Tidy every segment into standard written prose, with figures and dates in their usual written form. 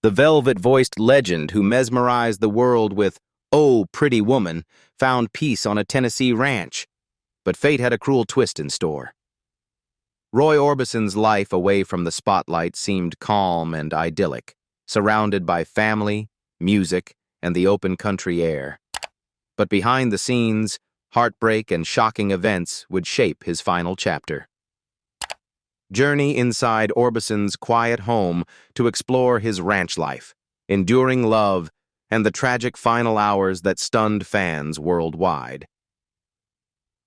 The velvet-voiced legend who mesmerized the world with "Oh, Pretty Woman" found peace on a Tennessee ranch. But fate had a cruel twist in store. Roy Orbison's life away from the spotlight seemed calm and idyllic, surrounded by family, music, and the open country air. But behind the scenes, heartbreak and shocking events would shape his final chapter. Journey inside Orbison's quiet home to explore his ranch life, enduring love, and the tragic final hours that stunned fans worldwide.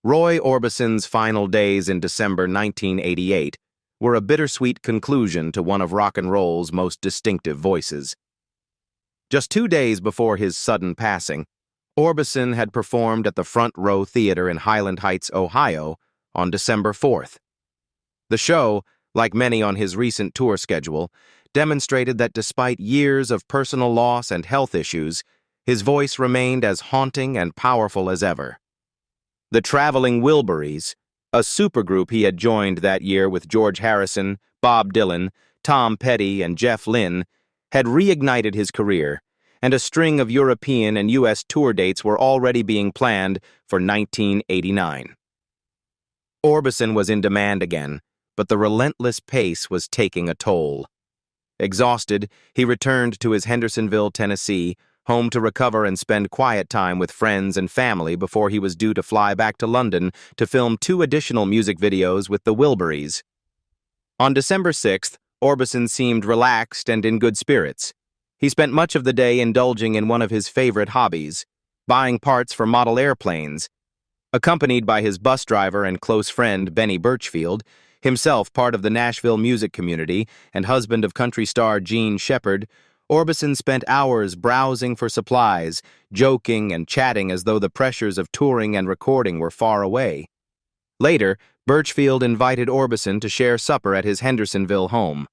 Roy Orbison's final days in December 1988 were a bittersweet conclusion to one of rock and roll's most distinctive voices. Just 2 days before his sudden passing, Orbison had performed at the Front Row Theater in Highland Heights, Ohio, on December 4th. The show, like many on his recent tour schedule, demonstrated that despite years of personal loss and health issues, his voice remained as haunting and powerful as ever. The Traveling Wilburys, a supergroup he had joined that year with George Harrison, Bob Dylan, Tom Petty, and Jeff Lynne, had reignited his career, and a string of European and U.S. tour dates were already being planned for 1989. Orbison was in demand again, but the relentless pace was taking a toll. Exhausted, he returned to his Hendersonville, Tennessee, home to recover and spend quiet time with friends and family before he was due to fly back to London to film 2 additional music videos with the Wilburys. On December 6th, Orbison seemed relaxed and in good spirits. He spent much of the day indulging in one of his favorite hobbies, buying parts for model airplanes. Accompanied by his bus driver and close friend Benny Birchfield, himself part of the Nashville music community and husband of country star Gene Shepard, Orbison spent hours browsing for supplies, joking and chatting as though the pressures of touring and recording were far away. Later, Birchfield invited Orbison to share supper at his Hendersonville home.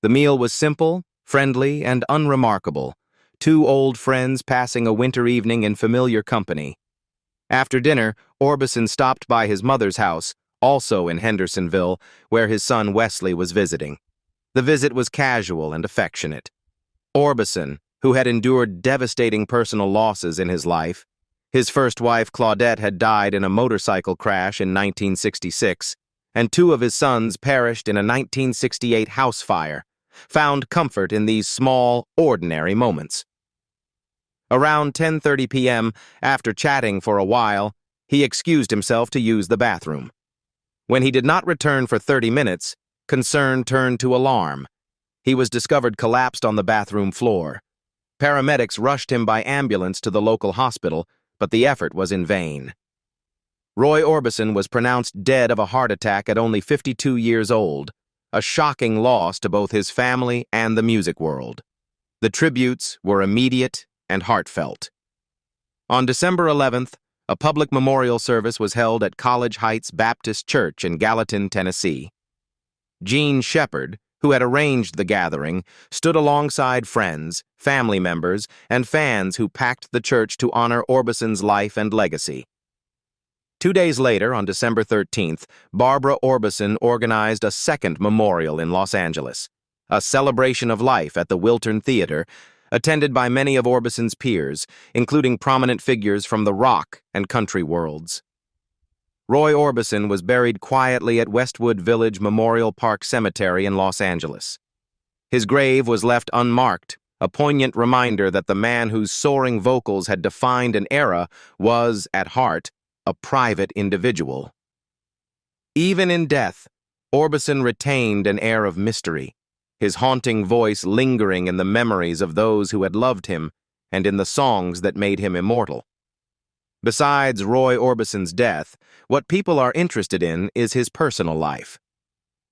The meal was simple, friendly, and unremarkable, 2 old friends passing a winter evening in familiar company. After dinner, Orbison stopped by his mother's house, also in Hendersonville, where his son Wesley was visiting. The visit was casual and affectionate. Orbison, who had endured devastating personal losses in his life, his first wife Claudette had died in a motorcycle crash in 1966, and 2 of his sons perished in a 1968 house fire, found comfort in these small, ordinary moments. Around 10:30 p.m., after chatting for a while, he excused himself to use the bathroom. When he did not return for 30 minutes, concern turned to alarm. He was discovered collapsed on the bathroom floor. Paramedics rushed him by ambulance to the local hospital, but the effort was in vain. Roy Orbison was pronounced dead of a heart attack at only 52 years old, a shocking loss to both his family and the music world. The tributes were immediate and heartfelt. On December 11th, a public memorial service was held at College Heights Baptist Church in Gallatin, Tennessee. Gene Shepard, who had arranged the gathering, stood alongside friends, family members, and fans who packed the church to honor Orbison's life and legacy. 2 days later, on December 13th, Barbara Orbison organized a second memorial in Los Angeles, a celebration of life at the Wiltern Theater, attended by many of Orbison's peers, including prominent figures from the rock and country worlds. Roy Orbison was buried quietly at Westwood Village Memorial Park Cemetery in Los Angeles. His grave was left unmarked, a poignant reminder that the man whose soaring vocals had defined an era was, at heart, a private individual. Even in death, Orbison retained an air of mystery, his haunting voice lingering in the memories of those who had loved him and in the songs that made him immortal. Besides Roy Orbison's death, what people are interested in is his personal life.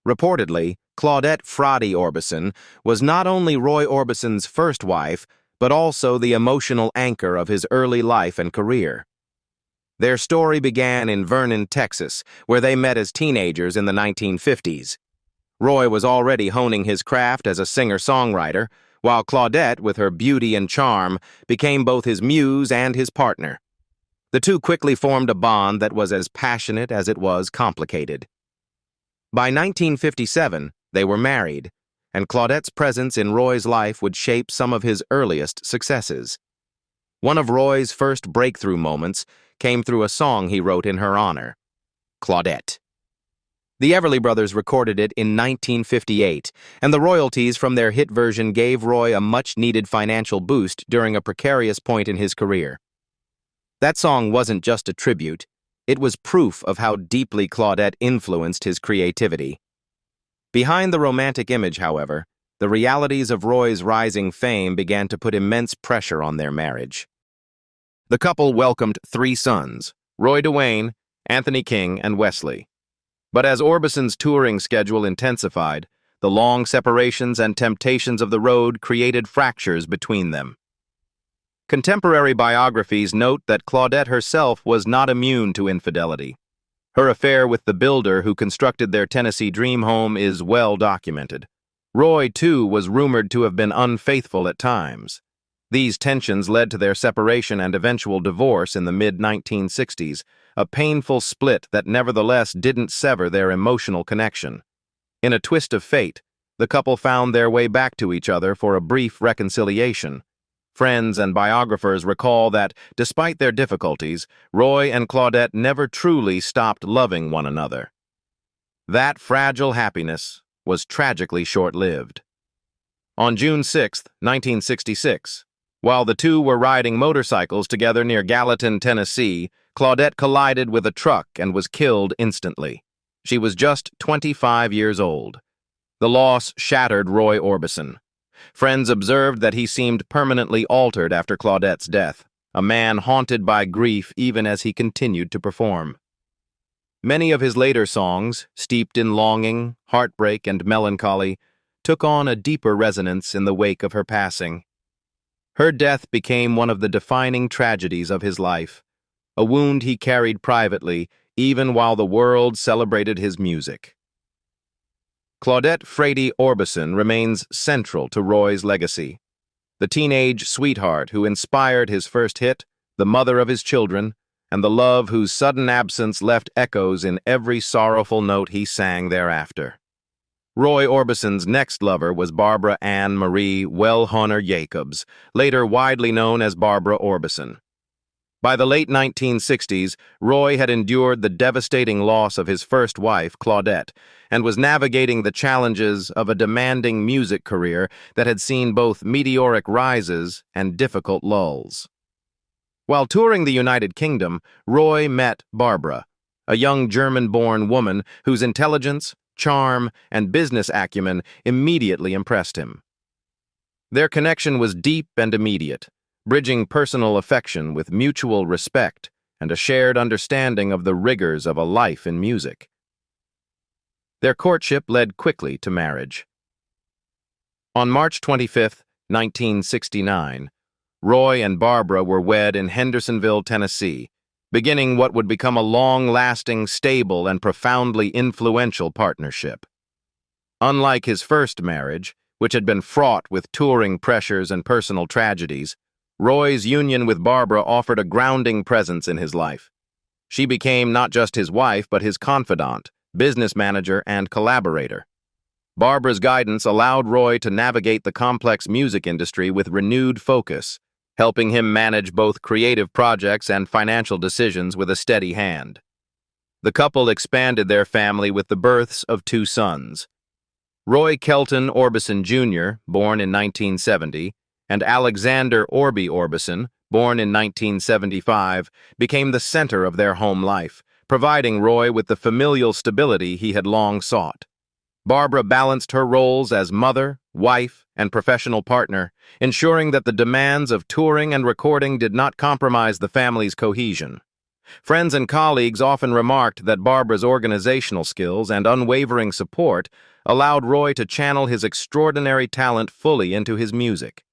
Reportedly, Claudette Frade Orbison was not only Roy Orbison's first wife, but also the emotional anchor of his early life and career. Their story began in Vernon, Texas, where they met as teenagers in the 1950s. Roy was already honing his craft as a singer-songwriter, while Claudette, with her beauty and charm, became both his muse and his partner. The two quickly formed a bond that was as passionate as it was complicated. By 1957, they were married, and Claudette's presence in Roy's life would shape some of his earliest successes. One of Roy's first breakthrough moments came through a song he wrote in her honor, Claudette. The Everly Brothers recorded it in 1958, and the royalties from their hit version gave Roy a much-needed financial boost during a precarious point in his career. That song wasn't just a tribute, it was proof of how deeply Claudette influenced his creativity. Behind the romantic image, however, the realities of Roy's rising fame began to put immense pressure on their marriage. The couple welcomed 3 sons, Roy DeWayne, Anthony King, and Wesley. But as Orbison's touring schedule intensified, the long separations and temptations of the road created fractures between them. Contemporary biographies note that Claudette herself was not immune to infidelity. Her affair with the builder who constructed their Tennessee dream home is well documented. Roy, too, was rumored to have been unfaithful at times. These tensions led to their separation and eventual divorce in the mid-1960s, a painful split that nevertheless didn't sever their emotional connection. In a twist of fate, the couple found their way back to each other for a brief reconciliation. Friends and biographers recall that, despite their difficulties, Roy and Claudette never truly stopped loving one another. That fragile happiness was tragically short-lived. On June 6, 1966, while the two were riding motorcycles together near Gallatin, Tennessee, Claudette collided with a truck and was killed instantly. She was just 25 years old. The loss shattered Roy Orbison. Friends observed that he seemed permanently altered after Claudette's death, a man haunted by grief even as he continued to perform. Many of his later songs, steeped in longing, heartbreak, and melancholy, took on a deeper resonance in the wake of her passing. Her death became one of the defining tragedies of his life, a wound he carried privately even while the world celebrated his music. Claudette Frady Orbison remains central to Roy's legacy. The teenage sweetheart who inspired his first hit, the mother of his children, and the love whose sudden absence left echoes in every sorrowful note he sang thereafter. Roy Orbison's next lover was Barbara Ann Marie Wellhunter Jacobs, later widely known as Barbara Orbison. By the late 1960s, Roy had endured the devastating loss of his first wife, Claudette, and was navigating the challenges of a demanding music career that had seen both meteoric rises and difficult lulls. While touring the United Kingdom, Roy met Barbara, a young German-born woman whose intelligence, charm, and business acumen immediately impressed him. Their connection was deep and immediate, bridging personal affection with mutual respect and a shared understanding of the rigors of a life in music. Their courtship led quickly to marriage. On March 25, 1969, Roy and Barbara were wed in Hendersonville, Tennessee, beginning what would become a long-lasting, stable, and profoundly influential partnership. Unlike his first marriage, which had been fraught with touring pressures and personal tragedies, Roy's union with Barbara offered a grounding presence in his life. She became not just his wife, but his confidant, business manager, and collaborator. Barbara's guidance allowed Roy to navigate the complex music industry with renewed focus, helping him manage both creative projects and financial decisions with a steady hand. The couple expanded their family with the births of 2 sons. Roy Kelton Orbison Jr., born in 1970, and Alexander Orby Orbison, born in 1975, became the center of their home life, providing Roy with the familial stability he had long sought. Barbara balanced her roles as mother, wife, and professional partner, ensuring that the demands of touring and recording did not compromise the family's cohesion. Friends and colleagues often remarked that Barbara's organizational skills and unwavering support allowed Roy to channel his extraordinary talent fully into his music.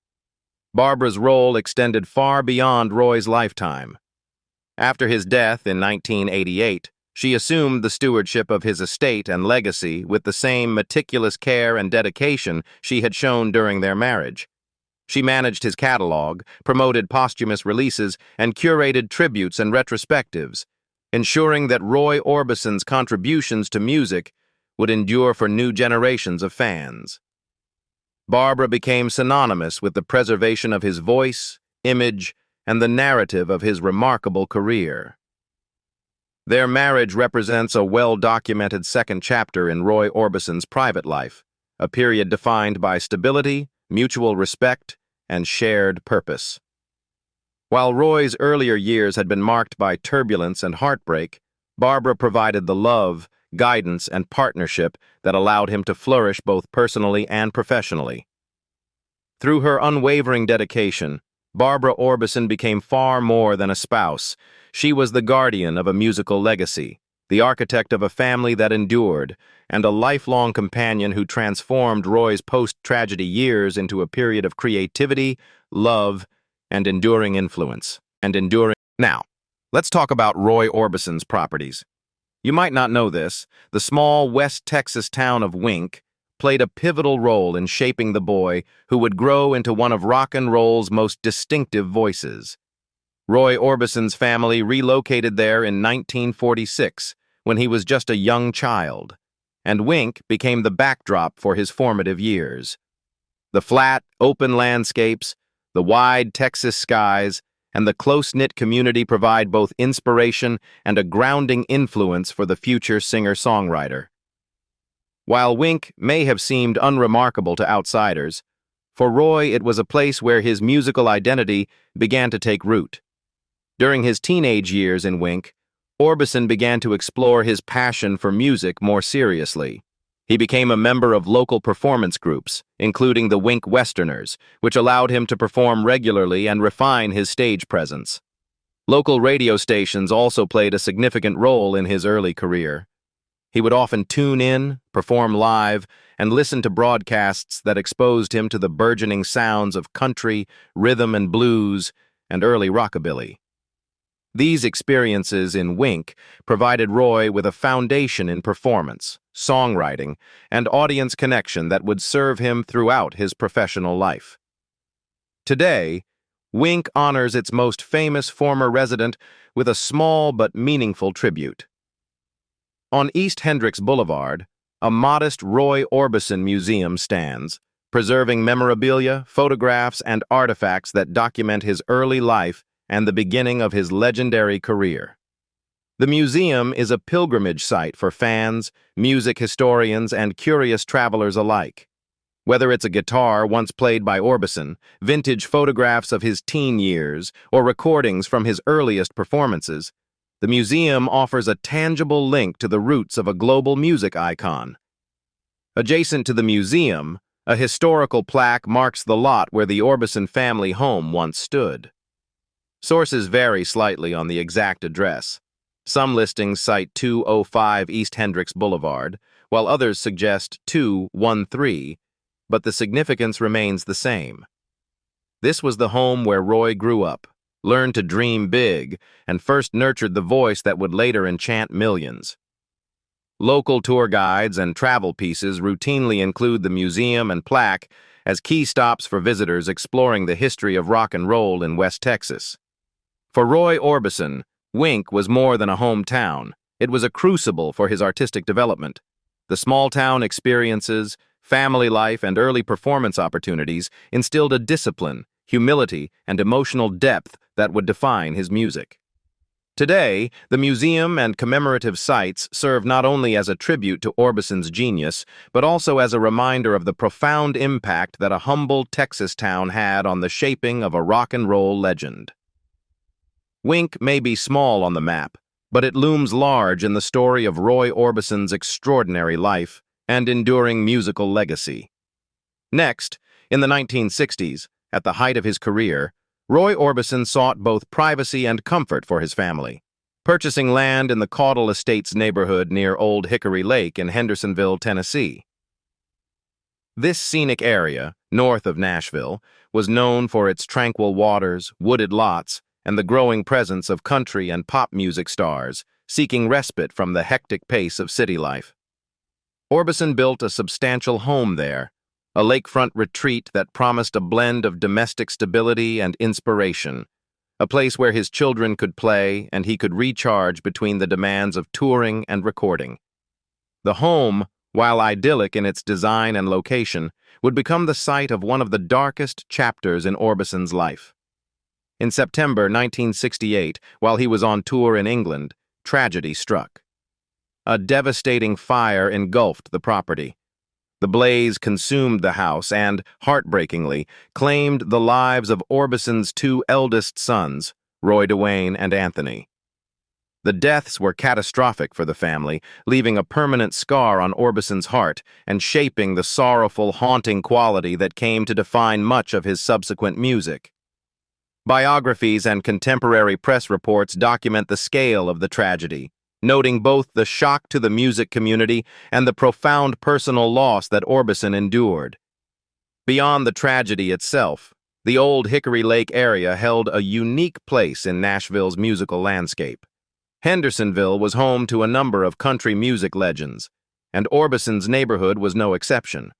Barbara's role extended far beyond Roy's lifetime. After his death in 1988, she assumed the stewardship of his estate and legacy with the same meticulous care and dedication she had shown during their marriage. She managed his catalog, promoted posthumous releases, and curated tributes and retrospectives, ensuring that Roy Orbison's contributions to music would endure for new generations of fans. Barbara became synonymous with the preservation of his voice, image, and the narrative of his remarkable career. Their marriage represents a well-documented second chapter in Roy Orbison's private life, a period defined by stability, mutual respect, and shared purpose. While Roy's earlier years had been marked by turbulence and heartbreak, Barbara provided the love, guidance, and partnership that allowed him to flourish both personally and professionally. Through her unwavering dedication, Barbara Orbison became far more than a spouse. She was the guardian of a musical legacy, the architect of a family that endured, and a lifelong companion who transformed Roy's post-tragedy years into a period of creativity, love, and enduring influence. Now, let's talk about Roy Orbison's properties. You might not know this, the small West Texas town of Wink played a pivotal role in shaping the boy who would grow into one of rock and roll's most distinctive voices. Roy Orbison's family relocated there in 1946 when he was just a young child, and Wink became the backdrop for his formative years. The flat, open landscapes, the wide Texas skies, and the close-knit community provide both inspiration and a grounding influence for the future singer-songwriter. While Wink may have seemed unremarkable to outsiders, for Roy it was a place where his musical identity began to take root. During his teenage years in Wink, Orbison began to explore his passion for music more seriously. He became a member of local performance groups, including the Wink Westerners, which allowed him to perform regularly and refine his stage presence. Local radio stations also played a significant role in his early career. He would often tune in, perform live, and listen to broadcasts that exposed him to the burgeoning sounds of country, rhythm and blues, and early rockabilly. These experiences in Wink provided Roy with a foundation in performance, songwriting, and audience connection that would serve him throughout his professional life. Today, Wink honors its most famous former resident with a small but meaningful tribute. On East Hendricks Boulevard, a modest Roy Orbison museum stands, preserving memorabilia, photographs, and artifacts that document his early life and the beginning of his legendary career. The museum is a pilgrimage site for fans, music historians, and curious travelers alike. Whether it's a guitar once played by Orbison, vintage photographs of his teen years, or recordings from his earliest performances, the museum offers a tangible link to the roots of a global music icon. Adjacent to the museum, a historical plaque marks the lot where the Orbison family home once stood. Sources vary slightly on the exact address. Some listings cite 205 East Hendricks Boulevard, while others suggest 213, but the significance remains the same. This was the home where Roy grew up, learned to dream big, and first nurtured the voice that would later enchant millions. Local tour guides and travel pieces routinely include the museum and plaque as key stops for visitors exploring the history of rock and roll in West Texas. For Roy Orbison, Wink was more than a hometown. It was a crucible for his artistic development. The small-town experiences, family life, and early performance opportunities instilled a discipline, humility, and emotional depth that would define his music. Today, the museum and commemorative sites serve not only as a tribute to Orbison's genius, but also as a reminder of the profound impact that a humble Texas town had on the shaping of a rock and roll legend. Wink may be small on the map, but it looms large in the story of Roy Orbison's extraordinary life and enduring musical legacy. Next, in the 1960s, at the height of his career, Roy Orbison sought both privacy and comfort for his family, purchasing land in the Codle Estates neighborhood near Old Hickory Lake in Hendersonville, Tennessee. This scenic area, north of Nashville, was known for its tranquil waters, wooded lots, and the growing presence of country and pop music stars seeking respite from the hectic pace of city life. Orbison built a substantial home there, a lakefront retreat that promised a blend of domestic stability and inspiration, a place where his children could play and he could recharge between the demands of touring and recording. The home, while idyllic in its design and location, would become the site of one of the darkest chapters in Orbison's life. In September 1968, while he was on tour in England, tragedy struck. A devastating fire engulfed the property. The blaze consumed the house and, heartbreakingly, claimed the lives of Orbison's two eldest sons, Roy Duane and Anthony. The deaths were catastrophic for the family, leaving a permanent scar on Orbison's heart and shaping the sorrowful, haunting quality that came to define much of his subsequent music. Biographies and contemporary press reports document the scale of the tragedy, noting both the shock to the music community and the profound personal loss that Orbison endured. Beyond the tragedy itself, the Old Hickory Lake area held a unique place in Nashville's musical landscape. Hendersonville was home to a number of country music legends, and Orbison's neighborhood was no exception.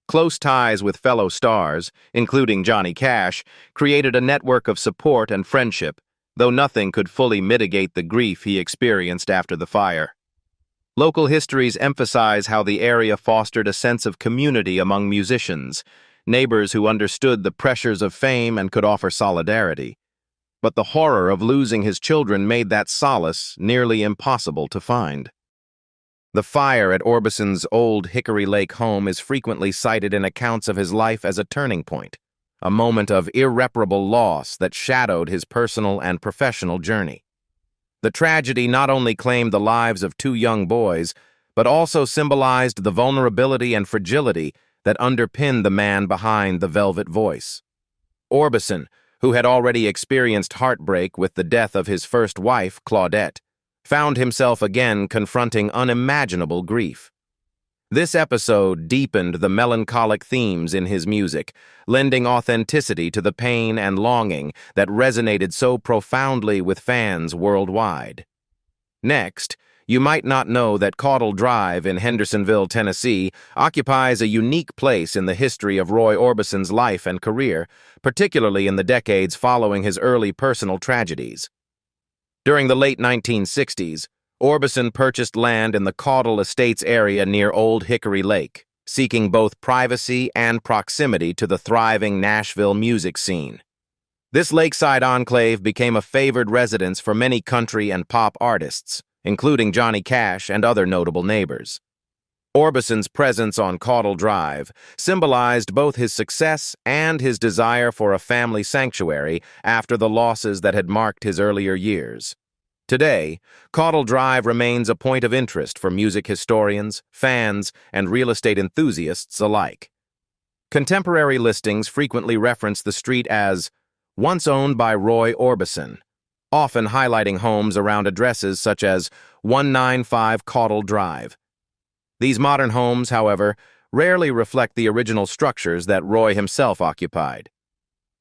Close ties with fellow stars, including Johnny Cash, created a network of support and friendship, though nothing could fully mitigate the grief he experienced after the fire. Local histories emphasize how the area fostered a sense of community among musicians, neighbors who understood the pressures of fame and could offer solidarity. But the horror of losing his children made that solace nearly impossible to find. The fire at Orbison's Old Hickory Lake home is frequently cited in accounts of his life as a turning point, a moment of irreparable loss that shadowed his personal and professional journey. The tragedy not only claimed the lives of two young boys, but also symbolized the vulnerability and fragility that underpinned the man behind the velvet voice. Orbison, who had already experienced heartbreak with the death of his first wife, Claudette, found himself again confronting unimaginable grief. This episode deepened the melancholic themes in his music, lending authenticity to the pain and longing that resonated so profoundly with fans worldwide. Next, you might not know that Codle Drive in Hendersonville, Tennessee, occupies a unique place in the history of Roy Orbison's life and career, particularly in the decades following his early personal tragedies. During the late 1960s, Orbison purchased land in the Codle Estates area near Old Hickory Lake, seeking both privacy and proximity to the thriving Nashville music scene. This lakeside enclave became a favored residence for many country and pop artists, including Johnny Cash and other notable neighbors. Orbison's presence on Codle Drive symbolized both his success and his desire for a family sanctuary after the losses that had marked his earlier years. Today, Codle Drive remains a point of interest for music historians, fans, and real estate enthusiasts alike. Contemporary listings frequently reference the street as once owned by Roy Orbison, often highlighting homes around addresses such as 195 Codle Drive. These modern homes, however, rarely reflect the original structures that Roy himself occupied.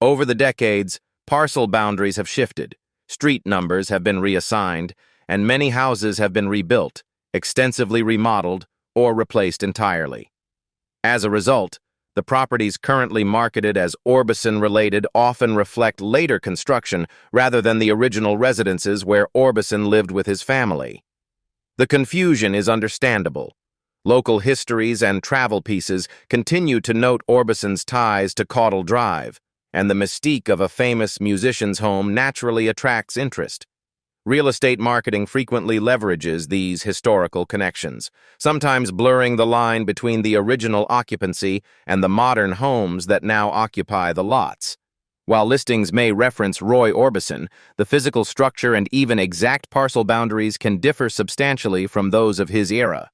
Over the decades, parcel boundaries have shifted, street numbers have been reassigned, and many houses have been rebuilt, extensively remodeled, or replaced entirely. As a result, the properties currently marketed as Orbison-related often reflect later construction rather than the original residences where Orbison lived with his family. The confusion is understandable. Local histories and travel pieces continue to note Orbison's ties to Codle Drive, and the mystique of a famous musician's home naturally attracts interest. Real estate marketing frequently leverages these historical connections, sometimes blurring the line between the original occupancy and the modern homes that now occupy the lots. While listings may reference Roy Orbison, the physical structure and even exact parcel boundaries can differ substantially from those of his era.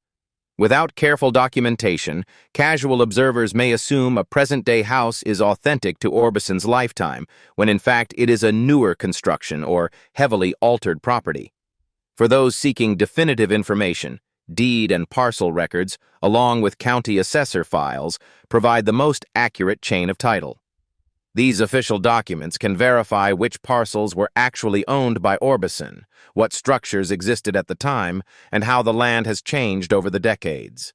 Without careful documentation, casual observers may assume a present-day house is authentic to Orbison's lifetime, when in fact it is a newer construction or heavily altered property. For those seeking definitive information, deed and parcel records, along with county assessor files, provide the most accurate chain of title. These official documents can verify which parcels were actually owned by Orbison, what structures existed at the time, and how the land has changed over the decades.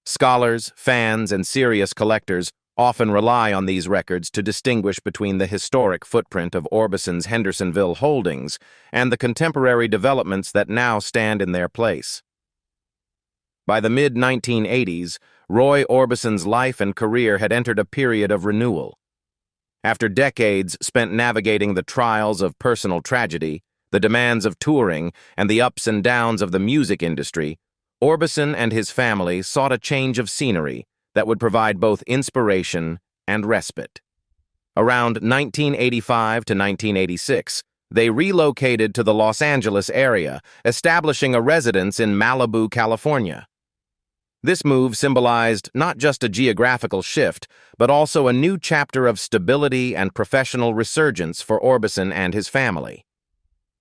Scholars, fans, and serious collectors often rely on these records to distinguish between the historic footprint of Orbison's Hendersonville holdings and the contemporary developments that now stand in their place. By the mid-1980s, Roy Orbison's life and career had entered a period of renewal. After decades spent navigating the trials of personal tragedy, the demands of touring, and the ups and downs of the music industry, Orbison and his family sought a change of scenery that would provide both inspiration and respite. Around 1985 to 1986, they relocated to the Los Angeles area, establishing a residence in Malibu, California. This move symbolized not just a geographical shift, but also a new chapter of stability and professional resurgence for Orbison and his family.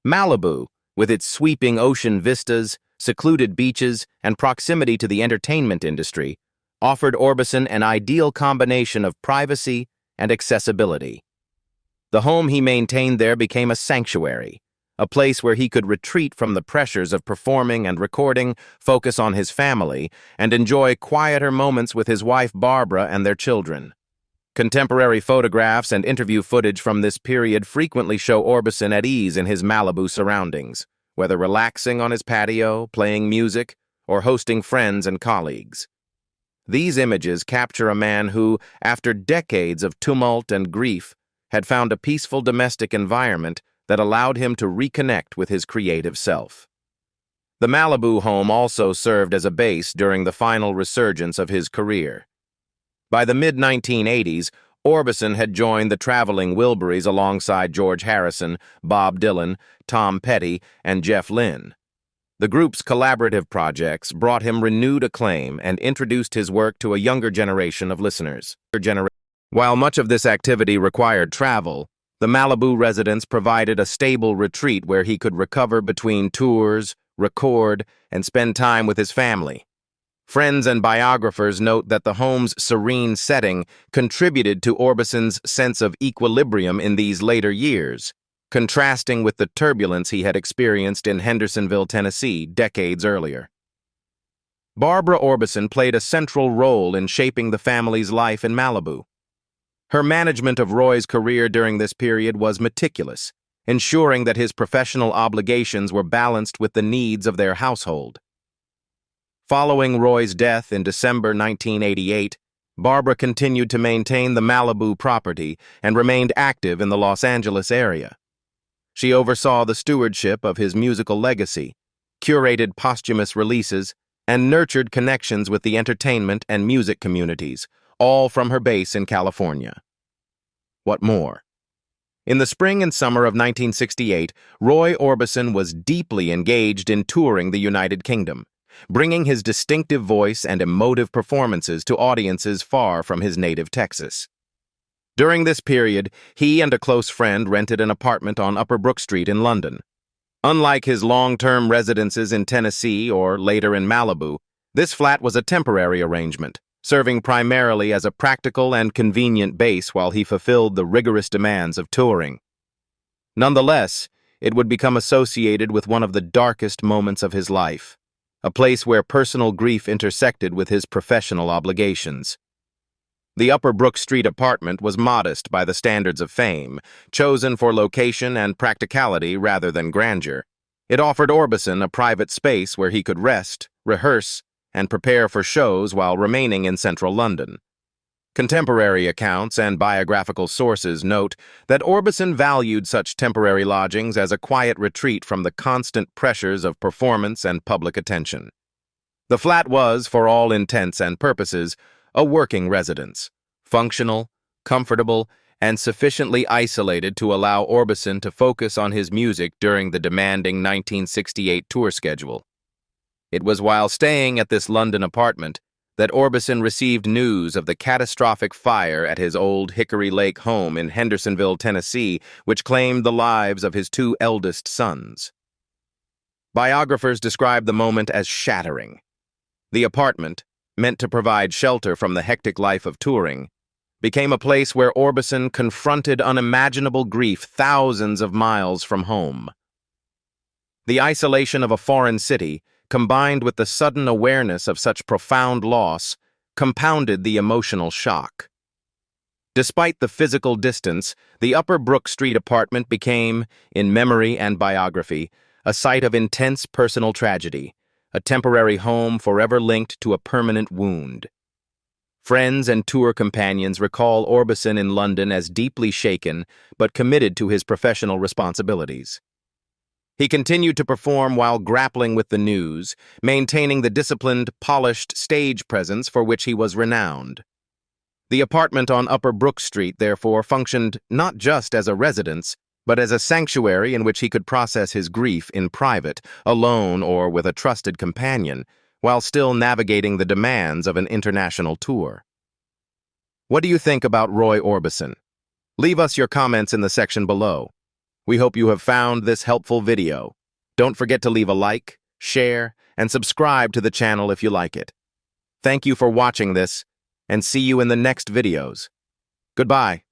Malibu, with its sweeping ocean vistas, secluded beaches, and proximity to the entertainment industry, offered Orbison an ideal combination of privacy and accessibility. The home he maintained there became a sanctuary, a place where he could retreat from the pressures of performing and recording, focus on his family, and enjoy quieter moments with his wife Barbara and their children. Contemporary photographs and interview footage from this period frequently show Orbison at ease in his Malibu surroundings, whether relaxing on his patio, playing music, or hosting friends and colleagues. These images capture a man who, after decades of tumult and grief, had found a peaceful domestic environment that allowed him to reconnect with his creative self. The Malibu home also served as a base during the final resurgence of his career. By the mid-1980s, Orbison had joined the traveling Wilburys alongside George Harrison, Bob Dylan, Tom Petty, and Jeff Lynne. The group's collaborative projects brought him renewed acclaim and introduced his work to a younger generation of listeners. While much of this activity required travel, the Malibu residence provided a stable retreat where he could recover between tours, record, and spend time with his family. Friends and biographers note that the home's serene setting contributed to Orbison's sense of equilibrium in these later years, contrasting with the turbulence he had experienced in Hendersonville, Tennessee, decades earlier. Barbara Orbison played a central role in shaping the family's life in Malibu. Her management of Roy's career during this period was meticulous, ensuring that his professional obligations were balanced with the needs of their household. Following Roy's death in December 1988, Barbara continued to maintain the Malibu property and remained active in the Los Angeles area. She oversaw the stewardship of his musical legacy, curated posthumous releases, and nurtured connections with the entertainment and music communities, all from her base in California. What more? In the spring and summer of 1968, Roy Orbison was deeply engaged in touring the United Kingdom, bringing his distinctive voice and emotive performances to audiences far from his native Texas. During this period, he and a close friend rented an apartment on Upper Brook Street in London. Unlike his long-term residences in Tennessee or later in Malibu, this flat was a temporary arrangement, serving primarily as a practical and convenient base while he fulfilled the rigorous demands of touring. Nonetheless, it would become associated with one of the darkest moments of his life, a place where personal grief intersected with his professional obligations. The Upper Brook Street apartment was modest by the standards of fame, chosen for location and practicality rather than grandeur. It offered Orbison a private space where he could rest, rehearse, and prepare for shows while remaining in central London. Contemporary accounts and biographical sources note that Orbison valued such temporary lodgings as a quiet retreat from the constant pressures of performance and public attention. The flat was, for all intents and purposes, a working residence, functional, comfortable, and sufficiently isolated to allow Orbison to focus on his music during the demanding 1968 tour schedule. It was while staying at this London apartment that Orbison received news of the catastrophic fire at his old Hickory Lake home in Hendersonville, Tennessee, which claimed the lives of his two eldest sons. Biographers describe the moment as shattering. The apartment, meant to provide shelter from the hectic life of touring, became a place where Orbison confronted unimaginable grief thousands of miles from home. The isolation of a foreign city, combined with the sudden awareness of such profound loss, compounded the emotional shock. Despite the physical distance, the Upper Brook Street apartment became, in memory and biography, a site of intense personal tragedy, a temporary home forever linked to a permanent wound. Friends and tour companions recall Orbison in London as deeply shaken but committed to his professional responsibilities. He continued to perform while grappling with the news, maintaining the disciplined, polished stage presence for which he was renowned. The apartment on Upper Brook Street, therefore, functioned not just as a residence, but as a sanctuary in which he could process his grief in private, alone or with a trusted companion, while still navigating the demands of an international tour. What do you think about Roy Orbison? Leave us your comments in the section below. We hope you have found this helpful video. Don't forget to leave a like, share, and subscribe to the channel if you like it. Thank you for watching this, and see you in the next videos. Goodbye.